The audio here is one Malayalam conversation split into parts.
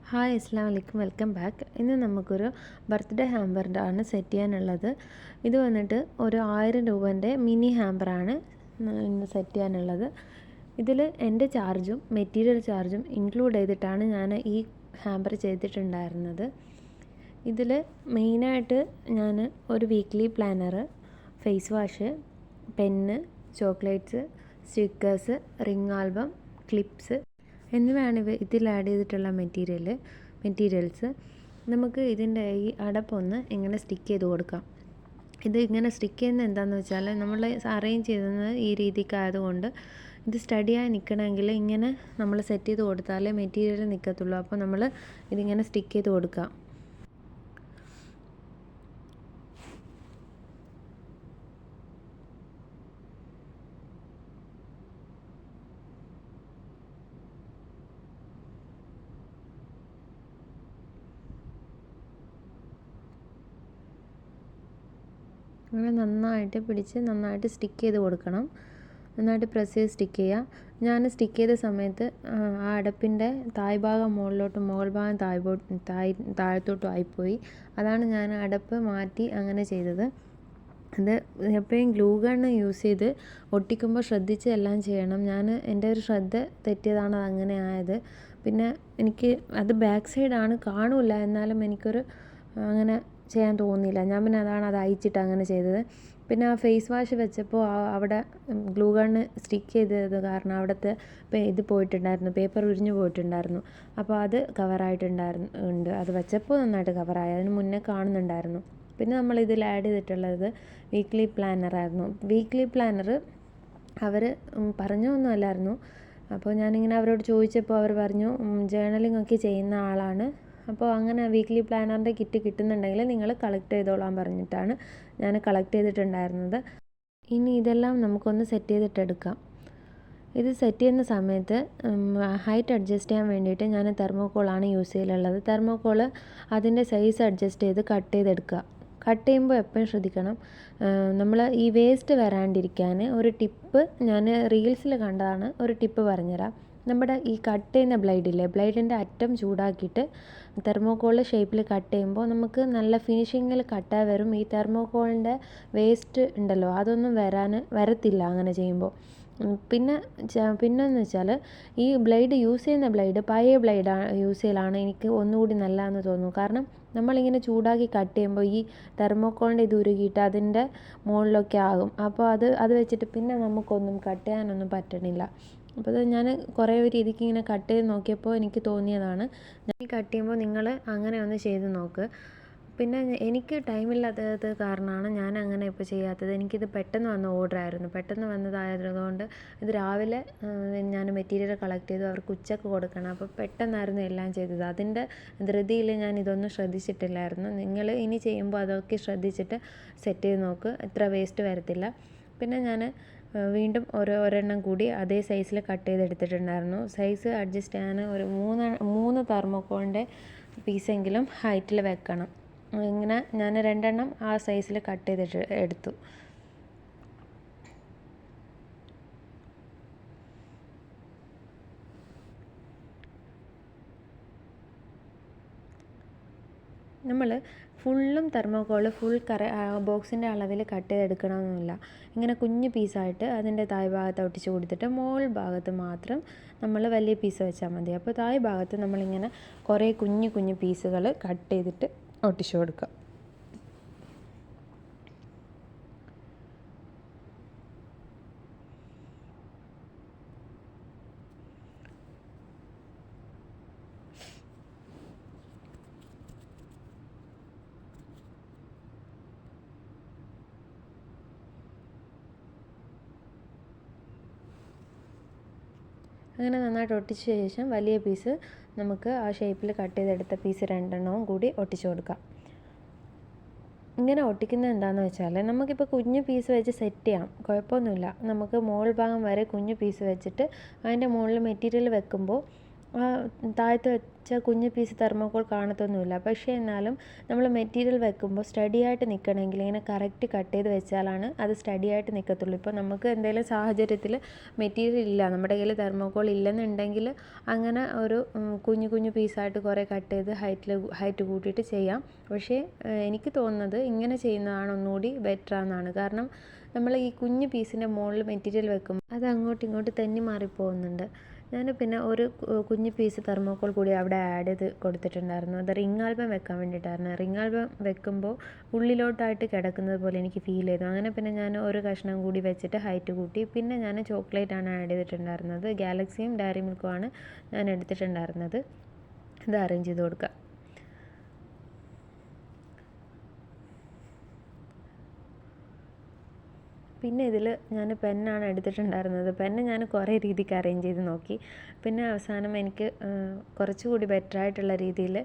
ഹായ് അസ്സലാമു അലൈക്കും, വെൽക്കം ബാക്ക്. ഇന്ന് നമുക്കൊരു ബർത്ത്ഡേ ഹാമ്പറാണ് സെറ്റ് ചെയ്യാനുള്ളത്. ഇത് വന്നിട്ട് ഒരു 1000 രൂപേൻ്റെ മിനി ഹാമ്പറാണ് ഇന്ന് സെറ്റ് ചെയ്യാനുള്ളത്. ഇതിൽ എൻ്റെ ചാർജും മെറ്റീരിയൽ ചാർജും ഇൻക്ലൂഡ് ചെയ്തിട്ടാണ് ഞാൻ ഈ ഹാമ്പർ ചെയ്തിട്ടുണ്ടായിരുന്നത്. ഇതിൽ മെയിനായിട്ട് ഞാൻ ഒരു weekly planner, face wash, pen, chocolates, stickers, ring album, clips എന്നിവയാണ് ഇതിൽ ആഡ് ചെയ്തിട്ടുള്ള മെറ്റീരിയൽസ്. നമുക്ക് ഇതിൻ്റെ ഈ അടപ്പൊന്ന് ഇങ്ങനെ സ്റ്റിക്ക് ചെയ്ത് കൊടുക്കാം. ഇത് ഇങ്ങനെ സ്റ്റിക്ക് ചെയ്യുന്നത് എന്താണെന്ന് വെച്ചാൽ നമ്മൾ അറേഞ്ച് ചെയ്യുന്നത് ഈ രീതിക്കായതുകൊണ്ട് ഇത് സ്റ്റഡിയായി നിൽക്കണമെങ്കിൽ ഇങ്ങനെ നമ്മൾ സെറ്റ് ചെയ്ത് കൊടുത്താലേ മെറ്റീരിയൽ നിൽക്കത്തുള്ളൂ. അപ്പോൾ നമ്മൾ ഇതിങ്ങനെ സ്റ്റിക്ക് ചെയ്ത് കൊടുക്കാം. അങ്ങനെ നന്നായിട്ട് പിടിച്ച് നന്നായിട്ട് സ്റ്റിക്ക് ചെയ്ത് കൊടുക്കണം. നന്നായിട്ട് പ്രസ് ചെയ്ത് സ്റ്റിക്ക് ചെയ്യുക. ഞാൻ സ്റ്റിക്ക് ചെയ്ത സമയത്ത് ആ അടപ്പിൻ്റെ താഴ്ഭാഗം മുകളിലോട്ടും മുകൾ ഭാഗം താഴത്തോട്ടും ആയിപ്പോയി. അതാണ് ഞാൻ അടപ്പ് മാറ്റി അങ്ങനെ ചെയ്തത്. അത് എപ്പോഴും ഗ്ലൂ ഗണ്ണ് യൂസ് ചെയ്ത് ഒട്ടിക്കുമ്പോൾ ശ്രദ്ധിച്ച് എല്ലാം ചെയ്യണം. എൻ്റെ ഒരു ശ്രദ്ധ തെറ്റിയതാണ് അതങ്ങനെ ആയത്. പിന്നെ എനിക്ക് അത് ബാക്ക് സൈഡാണ്, കാണില്ല, എന്നാലും എനിക്കൊരു അങ്ങനെ ചെയ്യാൻ തോന്നിയില്ല. ഞാൻ പിന്നെ അത് അയച്ചിട്ട് അങ്ങനെ ചെയ്തത്. പിന്നെ ആ ഫേസ് വാഷ് വെച്ചപ്പോൾ അവിടെ ഗ്ലൂ ഗണ്ണ് സ്റ്റിക്ക് ചെയ്തത് കാരണം അവിടുത്തെ ഇത് പോയിട്ടുണ്ടായിരുന്നു, പേപ്പർ ഉരിഞ്ഞു പോയിട്ടുണ്ടായിരുന്നു. അപ്പോൾ അത് കവറായിട്ടുണ്ട്. അത് വെച്ചപ്പോൾ നന്നായിട്ട് കവറായി, അതിന് മുന്നേ കാണുന്നുണ്ടായിരുന്നു. പിന്നെ നമ്മൾ ഇതിൽ ആഡ് ചെയ്തിട്ടുള്ളത് വീക്ക്ലി പ്ലാനറായിരുന്നു. വീക്ക്ലി പ്ലാനർ അവർ പറഞ്ഞൊന്നുമല്ലായിരുന്നു. അപ്പോൾ ഞാനിങ്ങനെ അവരോട് ചോദിച്ചപ്പോൾ അവർ പറഞ്ഞു ജേർണലിംഗ് ഒക്കെ ചെയ്യുന്ന ആളാണ്. അപ്പോൾ അങ്ങനെ വീക്ക്ലി പ്ലാനറിൻ്റെ കിറ്റ് കിട്ടുന്നുണ്ടെങ്കിൽ നിങ്ങൾ കളക്ട് ചെയ്തോളാൻ പറഞ്ഞിട്ടാണ് ഞാൻ കളക്ട് ചെയ്തിട്ടുണ്ടായിരുന്നത്. ഇനി ഇതെല്ലാം നമുക്കൊന്ന് സെറ്റ് ചെയ്തിട്ടെടുക്കാം. ഇത് സെറ്റ് ചെയ്യുന്ന സമയത്ത് ഹൈറ്റ് അഡ്ജസ്റ്റ് ചെയ്യാൻ വേണ്ടിയിട്ട് ഞാൻ തെർമോക്കോളാണ് യൂസ് ചെയ്യലുള്ളത്. തെർമോക്കോൾ അതിൻ്റെ സൈസ് അഡ്ജസ്റ്റ് ചെയ്ത് കട്ട് ചെയ്തെടുക്കുക. കട്ട് ചെയ്യുമ്പോൾ എപ്പോഴും ശ്രദ്ധിക്കണം, നമ്മൾ ഈ വേസ്റ്റ് വരാണ്ടിരിക്കാൻ ഒരു ടിപ്പ് ഞാൻ റീൽസിൽ കണ്ടതാണ്. ഒരു ടിപ്പ് പറഞ്ഞുതരാം. നമ്മുടെ ഈ കട്ട് ചെയ്യുന്ന ബ്ലേഡിൻ്റെ അറ്റം ചൂടാക്കിയിട്ട് തെർമോക്കോൾ ഷേപ്പിൽ കട്ട് ചെയ്യുമ്പോൾ നമുക്ക് നല്ല ഫിനിഷിങ്ങിൽ കട്ടായി വരും. ഈ തെർമോക്കോളിൻ്റെ വേസ്റ്റ് ഉണ്ടല്ലോ അതൊന്നും വരത്തില്ല അങ്ങനെ ചെയ്യുമ്പോൾ. പിന്നെന്ന് വെച്ചാൽ ഈ ബ്ലേഡ് യൂസ് ചെയ്യുന്ന പഴയ ബ്ലേഡ് യൂസ് ചെയ്യലാണ് എനിക്ക് ഒന്നുകൂടി നല്ലതെന്ന് തോന്നുന്നു. കാരണം നമ്മളിങ്ങനെ ചൂടാക്കി കട്ട് ചെയ്യുമ്പോൾ ഈ തെർമോക്കോളിൻ്റെ ഇത് ഉരുകിയിട്ട് അതിൻ്റെ മുകളിലൊക്കെ ആകും. അപ്പോൾ അത് വെച്ചിട്ട് പിന്നെ നമുക്കൊന്നും കട്ട് ചെയ്യാനൊന്നും പറ്റണില്ല. അപ്പോൾ അത് ഞാൻ കുറേ രീതിക്ക് ഇങ്ങനെ കട്ട് ചെയ്ത് നോക്കിയപ്പോൾ എനിക്ക് തോന്നിയതാണ്. ഞാൻ കട്ട് ചെയ്യുമ്പോൾ നിങ്ങൾ അങ്ങനെ ഒന്ന് ചെയ്ത് നോക്ക്. പിന്നെ എനിക്ക് ടൈമില്ലാത്തത് കാരണമാണ് ഞാൻ അങ്ങനെ ഇപ്പോൾ ചെയ്യാത്തത്. എനിക്കിത് പെട്ടെന്ന് വന്ന ഓർഡറായിരുന്നു. പെട്ടെന്ന് വന്നതായതുകൊണ്ട് ഇത് രാവിലെ ഞാൻ മെറ്റീരിയൽ കളക്ട് ചെയ്തു, അവർക്ക് ഉച്ചക്ക് കൊടുക്കണം. അപ്പോൾ പെട്ടെന്നായിരുന്നു എല്ലാം ചെയ്തത്. അതിൻ്റെ ധൃതിയിൽ ഞാൻ ഇതൊന്നും ശ്രദ്ധിച്ചിട്ടില്ലായിരുന്നു. നിങ്ങൾ ഇനി ചെയ്യുമ്പോൾ അതൊക്കെ ശ്രദ്ധിച്ചിട്ട് സെറ്റ് ചെയ്ത് നോക്ക്, ഇത്ര വേസ്റ്റ് വരത്തില്ല. പിന്നെ ഞാൻ വീണ്ടും ഒരെണ്ണം കൂടി അതേ സൈസിൽ കട്ട് ചെയ്തെടുത്തിട്ടുണ്ടായിരുന്നു. സൈസ് അഡ്ജസ്റ്റ് ചെയ്യാൻ ഒരു മൂന്ന് തെർമോക്കോളിൻ്റെ പീസെങ്കിലും ഹൈറ്റിൽ വെക്കണം. ഇങ്ങനെ ഞാൻ 2 എണ്ണം ആ സൈസിൽ കട്ട് ചെയ്തിട്ട് എടുത്തു. നമ്മൾ ഫുള്ളും തെർമോക്കോൾ ബോക്സിൻ്റെ അളവിൽ കട്ട് ചെയ്തെടുക്കണമെന്നില്ല. ഇങ്ങനെ കുഞ്ഞു പീസായിട്ട് അതിൻ്റെ താഴ് ഭാഗത്ത് ഒട്ടിച്ച് കൊടുത്തിട്ട് മുകൾ ഭാഗത്ത് മാത്രം നമ്മൾ വലിയ പീസ് വെച്ചാൽ മതി. അപ്പോൾ താഴ് ഭാഗത്ത് നമ്മളിങ്ങനെ കുറേ കുഞ്ഞു പീസുകൾ കട്ട് ചെയ്തിട്ട് ഒട്ടിച്ചു കൊടുക്കുക. അങ്ങനെ നന്നായിട്ട് ഒട്ടിച്ച ശേഷം വലിയ പീസ് നമുക്ക് ആ ഷേപ്പിൽ കട്ട് ചെയ്തെടുത്ത പീസ് 2 എണ്ണവും കൂടി ഒട്ടിച്ചു കൊടുക്കാം. ഇങ്ങനെ ഒട്ടിക്കുന്നത് എന്താണെന്ന് വെച്ചാൽ നമുക്കിപ്പോൾ കുഞ്ഞു പീസ് വെച്ച് സെറ്റ് ചെയ്യാം, കുഴപ്പമൊന്നുമില്ല. നമുക്ക് മുകൾ ഭാഗം വരെ കുഞ്ഞു പീസ് വെച്ചിട്ട് അതിൻ്റെ മുകളിൽ മെറ്റീരിയൽ വെക്കുമ്പോൾ ആ താഴത്ത് വെച്ച കുഞ്ഞു പീസ് തെർമോക്കോൾ കാണത്തൊന്നുമില്ല. പക്ഷേ എന്നാലും നമ്മൾ മെറ്റീരിയൽ വെക്കുമ്പോൾ സ്റ്റഡി ആയിട്ട് നിൽക്കണമെങ്കിൽ ഇങ്ങനെ കറക്റ്റ് കട്ട് ചെയ്ത് വെച്ചാലാണ് അത് സ്റ്റഡി ആയിട്ട് നിൽക്കത്തുള്ളൂ. ഇപ്പോൾ നമുക്ക് എന്തെങ്കിലും സാഹചര്യത്തിൽ മെറ്റീരിയൽ ഇല്ല, നമ്മുടെ കയ്യിൽ തെർമോക്കോൾ ഇല്ലെന്നുണ്ടെങ്കിൽ അങ്ങനെ ഒരു കുഞ്ഞു കുഞ്ഞു പീസായിട്ട് കുറേ കട്ട് ചെയ്ത് ഹൈറ്റ് കൂട്ടിയിട്ട് ചെയ്യാം. പക്ഷേ എനിക്ക് തോന്നുന്നത് ഇങ്ങനെ ചെയ്യുന്നതാണ് ഒന്നുകൂടി ബെറ്റർ ആണെന്നാണ്. കാരണം നമ്മൾ ഈ കുഞ്ഞു പീസിൻ്റെ മുകളിൽ മെറ്റീരിയൽ വെക്കുമ്പോൾ അത് അങ്ങോട്ടും ഇങ്ങോട്ടും തെന്നി മാറിപ്പോകുന്നുണ്ട്. ഞാൻ പിന്നെ ഒരു കുഞ്ഞു പീസ് തെർമോക്കോൾ കൂടി അവിടെ ആഡ് ചെയ്ത് കൊടുത്തിട്ടുണ്ടായിരുന്നു. അത് റിംഗ് ആൽബം വെക്കാൻ വേണ്ടിയിട്ടായിരുന്നു. റിംഗ് ആൽബം വെക്കുമ്പോൾ ഉള്ളിലോട്ടായിട്ട് കിടക്കുന്നത് പോലെ എനിക്ക് ഫീൽ ചെയ്തു. അങ്ങനെ പിന്നെ ഞാൻ ഒരു കഷ്ണം കൂടി വെച്ചിട്ട് ഹൈറ്റ് കൂട്ടി. പിന്നെ ഞാൻ ചോക്ലേറ്റാണ് ആഡ് ചെയ്തിട്ടുണ്ടായിരുന്നത്. ഗാലക്സിയും ഡയറി മിൽക്കുമാണ് ഞാൻ എടുത്തിട്ടുണ്ടായിരുന്നത്. ഇത് അറേഞ്ച് ചെയ്ത് കൊടുക്കുക. പിന്നെ ഇതിൽ ഞാൻ പെന്നാണ് എടുത്തിട്ടുണ്ടായിരുന്നത്. പെന്ന് ഞാൻ കുറേ രീതിക്ക് അറേഞ്ച് ചെയ്ത് നോക്കി. പിന്നെ അവസാനം എനിക്ക് കുറച്ചുകൂടി ബെറ്ററായിട്ടുള്ള രീതിയിൽ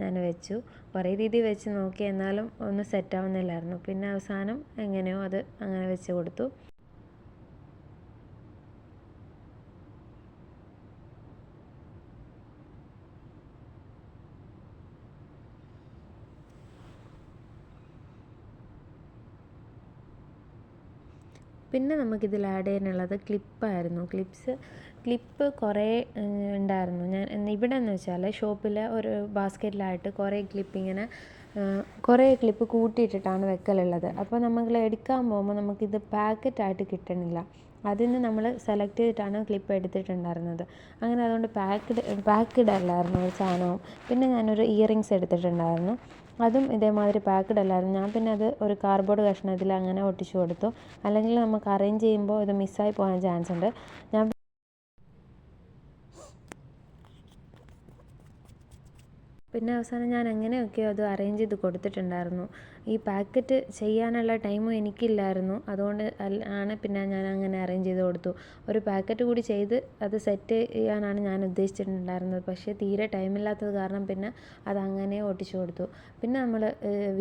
ഞാൻ വെച്ചു. കുറേ രീതി വെച്ച് നോക്കി, എന്നാലും ഒന്നും സെറ്റാവുന്നില്ലായിരുന്നു. പിന്നെ അവസാനം എങ്ങനെയോ അത് അങ്ങനെ വെച്ച് കൊടുത്തു. പിന്നെ നമുക്കിതിൽ ആഡ് ചെയ്യാനുള്ളത് ക്ലിപ്പായിരുന്നു. ക്ലിപ്പ് കുറേ ഉണ്ടായിരുന്നു. ഞാൻ ഇവിടെ എന്ന് വെച്ചാൽ ഷോപ്പിൽ ഒരു ബാസ്ക്കറ്റിലായിട്ട് കുറേ ക്ലിപ്പ് കൂട്ടിയിട്ടിട്ടാണ് വെക്കലുള്ളത്. അപ്പോൾ നമ്മൾ എടുക്കാൻ പോകുമ്പോൾ നമുക്കിത് പാക്കറ്റായിട്ട് കിട്ടണില്ല. അതിൽ നിന്ന് നമ്മൾ സെലക്ട് ചെയ്തിട്ടാണ് ക്ലിപ്പ് എടുത്തിട്ടുണ്ടായിരുന്നത്. അങ്ങനെ അതുകൊണ്ട് പാക്ക്ഡ് അല്ലായിരുന്നു ഒരു സാധനവും. പിന്നെ ഞാനൊരു ഇയറിങ്സ് എടുത്തിട്ടുണ്ടായിരുന്നു. അതും ഇതേമാതിരി പാക്ക്ഡ് അല്ലായിരുന്നു. ഞാൻ പിന്നെ അത് ഒരു കാർഡ്ബോർഡ് കഷ്ണത്തിൽ അങ്ങനെ ഒട്ടിച്ചു കൊടുത്തു. അല്ലെങ്കിൽ നമുക്ക് അറേഞ്ച് ചെയ്യുമ്പോൾ ഇത് മിസ്സായി പോകാൻ ചാൻസ് ഉണ്ട്. പിന്നെ അവസാനം ഞാൻ എങ്ങനെയൊക്കെയോ അത് അറേഞ്ച് ചെയ്ത് കൊടുത്തിട്ടുണ്ടായിരുന്നു. ഈ പാക്കറ്റ് ചെയ്യാനുള്ള ടൈമും എനിക്കില്ലായിരുന്നു. അതുകൊണ്ട് ആണ് പിന്നെ ഞാൻ അങ്ങനെ അറേഞ്ച് ചെയ്ത് കൊടുത്തു. ഒരു പാക്കറ്റ് കൂടി ചെയ്ത് അത് സെറ്റ് ചെയ്യാനാണ് ഞാൻ ഉദ്ദേശിച്ചിട്ടുണ്ടായിരുന്നത്. പക്ഷേ തീരെ ടൈമില്ലാത്തത് കാരണം പിന്നെ അതങ്ങനെ ഒട്ടിച്ചു കൊടുത്തു. പിന്നെ നമ്മൾ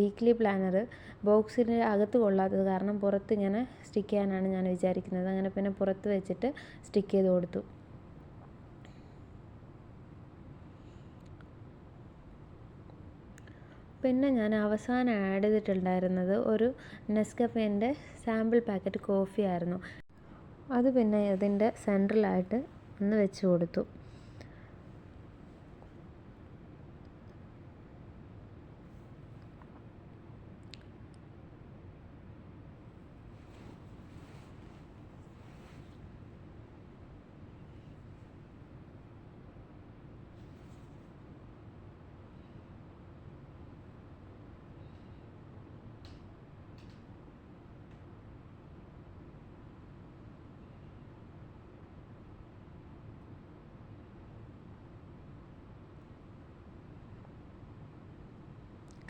വീക്ക്ലി പ്ലാനർ ബോക്സിൻ്റെ അകത്ത് കൊള്ളാത്തത് കാരണം പുറത്ത് ഇങ്ങനെ സ്റ്റിക്ക് ചെയ്യാനാണ് ഞാൻ വിചാരിക്കുന്നത്. അങ്ങനെ പിന്നെ പുറത്ത് വെച്ചിട്ട് സ്റ്റിക്ക് ചെയ്ത് കൊടുത്തു. പിന്നെ ഞാൻ അവസാനം ആഡ് ചെയ്തിട്ടുണ്ടായിരുന്നത് ഒരു നെസ്കഫേൻ്റെ സാമ്പിൾ പാക്കറ്റ് കോഫി ആയിരുന്നു. അത് പിന്നെ അതിൻ്റെ സെൻട്രലായിട്ട് ഒന്ന് വെച്ച് കൊടുത്തു.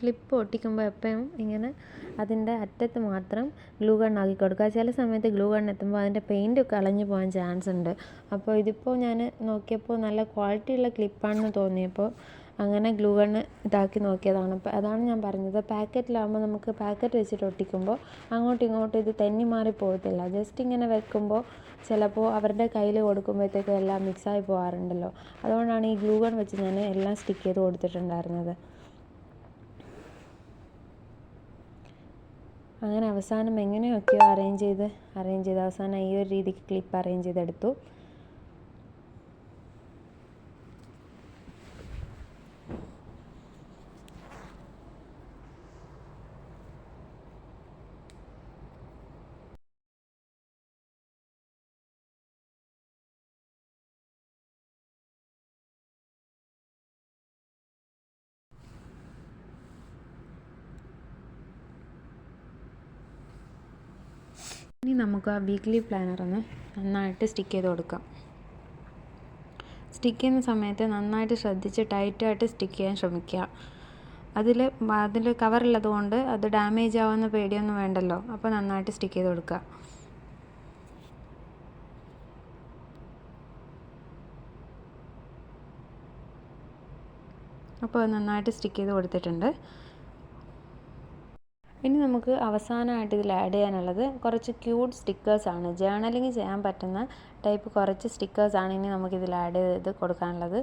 ക്ലിപ്പ് ഒട്ടിക്കുമ്പോൾ എപ്പോഴും ഇങ്ങനെ അതിൻ്റെ അറ്റത്ത് മാത്രം ഗ്ലൂ ഗൺ ആക്കി കൊടുക്കുക. ചില സമയത്ത് ഗ്ലൂ ഗൺ എത്തുമ്പോൾ അതിൻ്റെ പെയിൻറ്റ് കളഞ്ഞു പോകാൻ ചാൻസ് ഉണ്ട്. അപ്പോൾ ഇതിപ്പോൾ ഞാൻ നോക്കിയപ്പോൾ നല്ല ക്വാളിറ്റിയുള്ള ക്ലിപ്പാണെന്ന് തോന്നിയപ്പോൾ അങ്ങനെ ഗ്ലൂ ഗണ്ണ് ഇതാക്കി നോക്കിയതാണ്. അപ്പോൾ അതാണ് ഞാൻ പറഞ്ഞത്, പാക്കറ്റിലാകുമ്പോൾ നമുക്ക് പാക്കറ്റ് വെച്ചിട്ട് ഒട്ടിക്കുമ്പോൾ അങ്ങോട്ടും ഇങ്ങോട്ടും ഇത് തെന്നി മാറി പോകത്തില്ല. ജസ്റ്റ് ഇങ്ങനെ വെക്കുമ്പോൾ ചിലപ്പോൾ അവരുടെ കയ്യിൽ കൊടുക്കുമ്പോഴത്തേക്കും എല്ലാം മിക്സായി പോകാറുണ്ടല്ലോ. അതുകൊണ്ടാണ് ഈ ഗ്ലൂ ഗൺ വെച്ച് ഞാൻ എല്ലാം സ്റ്റിക്ക് ചെയ്ത് കൊടുത്തിട്ടുണ്ടായിരുന്നത്. അങ്ങനെ അവസാനം എങ്ങനെയൊക്കെയോ അറേഞ്ച് ചെയ്ത് അവസാനം ഈ ഒരു രീതിക്ക് ക്ലിപ്പ് അറേഞ്ച് ചെയ്തെടുത്തു. ഇനി നമുക്ക് ആ വീക്ക്ലി പ്ലാനർ ഒന്ന് നന്നായിട്ട് സ്റ്റിക്ക് ചെയ്ത് കൊടുക്കാം. സ്റ്റിക്ക് ചെയ്യുന്ന സമയത്ത് നന്നായിട്ട് ശ്രദ്ധിച്ച് ടൈറ്റായിട്ട് സ്റ്റിക്ക് ചെയ്യാൻ ശ്രമിക്കുക. അതിൽ കവറുള്ളത് കൊണ്ട് അത് ഡാമേജ് ആവുന്ന പേടിയൊന്നും വേണ്ടല്ലോ. അപ്പോൾ നന്നായിട്ട് സ്റ്റിക്ക് ചെയ്ത് കൊടുക്കുക. അപ്പോൾ നന്നായിട്ട് സ്റ്റിക്ക് ചെയ്ത് കൊടുത്തിട്ടുണ്ട്. ഇനി നമുക്ക് അവസാനമായിട്ട് ഇതിൽ ആഡ് ചെയ്യാനുള്ളത് കുറച്ച് ക്യൂട്ട് സ്റ്റിക്കേഴ്സാണ്. ജേർണലിങ് ചെയ്യാൻ പറ്റുന്ന ടൈപ്പ് കുറച്ച് സ്റ്റിക്കേഴ്സാണ് ഇനി നമുക്കിതിൽ ആഡ് ചെയ്ത് കൊടുക്കാനുള്ളത്.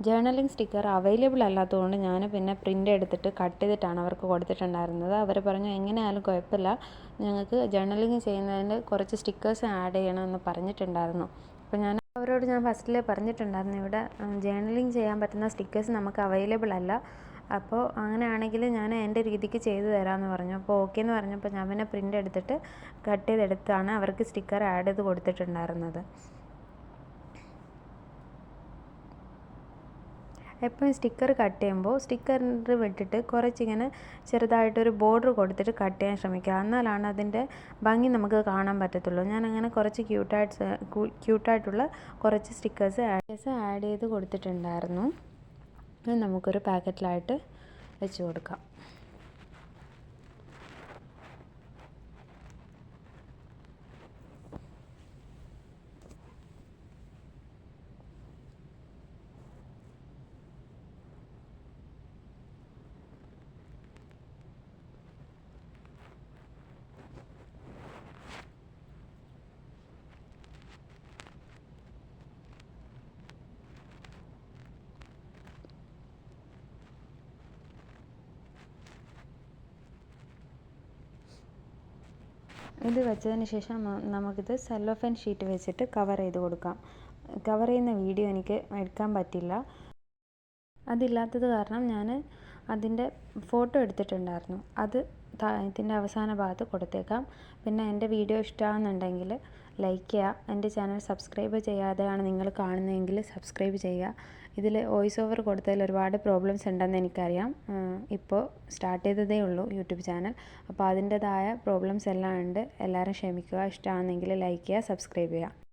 ജേർണലിങ് സ്റ്റിക്കർ അവൈലബിൾ അല്ലാത്തതുകൊണ്ട് ഞാൻ പിന്നെ പ്രിൻ്റ് എടുത്തിട്ട് കട്ട് ചെയ്തിട്ടാണ് അവർക്ക് കൊടുത്തിട്ടുണ്ടായിരുന്നത്. അവർ പറഞ്ഞു എങ്ങനെയായാലും കുഴപ്പമില്ല, ഞങ്ങൾക്ക് ജേർണലിങ് ചെയ്യുന്നതിന് കുറച്ച് സ്റ്റിക്കേഴ്സ് ആഡ് ചെയ്യണമെന്ന് പറഞ്ഞിട്ടുണ്ടായിരുന്നു. അപ്പോൾ അവരോട് ഞാൻ ഫസ്റ്റിലേ പറഞ്ഞിട്ടുണ്ടായിരുന്നു, ഇവിടെ ജേർണലിങ് ചെയ്യാൻ പറ്റുന്ന സ്റ്റിക്കേഴ്സ് നമുക്ക് അവൈലബിൾ അല്ല, അപ്പോൾ അങ്ങനെയാണെങ്കിൽ ഞാൻ എൻ്റെ രീതിക്ക് ചെയ്തു തരാമെന്ന് പറഞ്ഞു. അപ്പോൾ ഓക്കെ എന്ന് പറഞ്ഞപ്പോൾ ഞാൻ പിന്നെ പ്രിൻ്റ് എടുത്തിട്ട് കട്ട് ചെയ്തെടുത്താണ് അവർക്ക് സ്റ്റിക്കർ ആഡ് ചെയ്ത് കൊടുത്തിട്ടുണ്ടായിരുന്നത്. എപ്പോഴും സ്റ്റിക്കർ കട്ട് ചെയ്യുമ്പോൾ സ്റ്റിക്കറിൻ്റെ വിട്ടിട്ട് കുറച്ചിങ്ങനെ ചെറുതായിട്ടൊരു ബോർഡർ കൊടുത്തിട്ട് കട്ട് ചെയ്യാൻ ശ്രമിക്കുക, എന്നാലാണ് അതിൻ്റെ ഭംഗി നമുക്ക് കാണാൻ പറ്റത്തുള്ളൂ. ഞാനങ്ങനെ കുറച്ച് ക്യൂട്ടായിട്ടുള്ള കുറച്ച് സ്റ്റിക്കേഴ്സ് ആഡ് ചെയ്ത് കൊടുത്തിട്ടുണ്ടായിരുന്നു. നമുക്കൊരു പാക്കറ്റിലായിട്ട് വെച്ച് കൊടുക്കാം. ഇത് വെച്ചതിന് ശേഷം നമുക്കിത് സെല്ലോഫാൻ ഷീറ്റ് വെച്ചിട്ട് കവർ ചെയ്ത് കൊടുക്കാം. കവർ ചെയ്യുന്ന വീഡിയോ എനിക്ക് എടുക്കാൻ പറ്റില്ല, അതില്ലാത്തത് കാരണം ഞാൻ അതിൻ്റെ ഫോട്ടോ എടുത്തിട്ടുണ്ടായിരുന്നു. അത് ഇതിൻ്റെ അവസാന ഭാഗത്ത് കൊടുത്തേക്കാം. പിന്നെ എൻ്റെ വീഡിയോ ഇഷ്ടമാകുന്നുണ്ടെങ്കിൽ ലൈക്ക് ചെയ്യുക. എൻ്റെ ചാനൽ സബ്സ്ക്രൈബ് ചെയ്യാതെയാണ് നിങ്ങൾ കാണുന്നതെങ്കിൽ സബ്സ്ക്രൈബ് ചെയ്യുക. ഇതിൽ വോയിസ് ഓവർ കൊടുത്തതിൽ ഒരുപാട് പ്രോബ്ലംസ് ഉണ്ടെന്ന് എനിക്കറിയാം. ഇപ്പോൾ സ്റ്റാർട്ട് ചെയ്തതേ ഉള്ളൂ യൂട്യൂബ് ചാനൽ, അപ്പോൾ അതിൻ്റെതായ പ്രോബ്ലംസ് എല്ലാം ഉണ്ട്. എല്ലാവരും ക്ഷമിക്കുക. ഇഷ്ടമാകുന്നെങ്കിൽ ലൈക്ക് ചെയ്യുക, സബ്സ്ക്രൈബ് ചെയ്യുക.